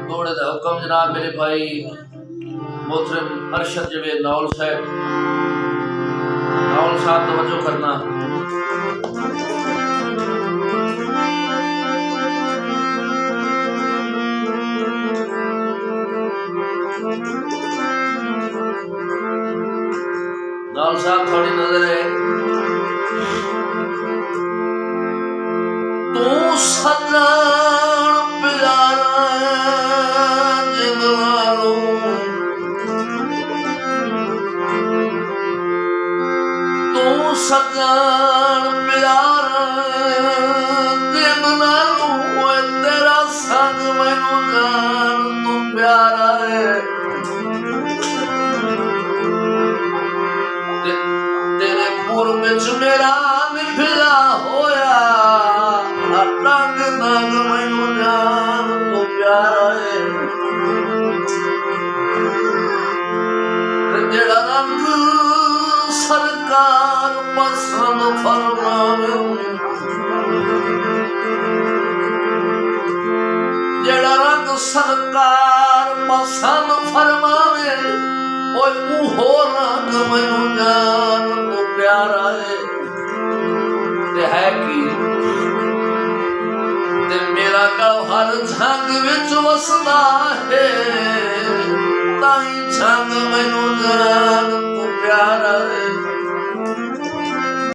घोड़े का हुक्म जनाब मेरे भाई मोहतरम अरशद जवेद नावल साहब तवज्जो करना। नावल साहब थोड़ी नजर है तू सदा प्यारा जिंदलालो तू सदा प्यारा जिंदलालो तेरा संग मैनू जान तू प्यारा है तेरे पुर विच मेरा निभरा होया रंग नग मैनू जान तू प्यारा है जेड़ा रंग सरकार पसंद फरमावे जेड़ा रंग सरकार पसंद फरमावे ओहो रंग मैनू जान तू प्यारा है कि ते मेरा गौहर झंग विच वसदा है ताई झंग मैनू जान तू प्यारा है।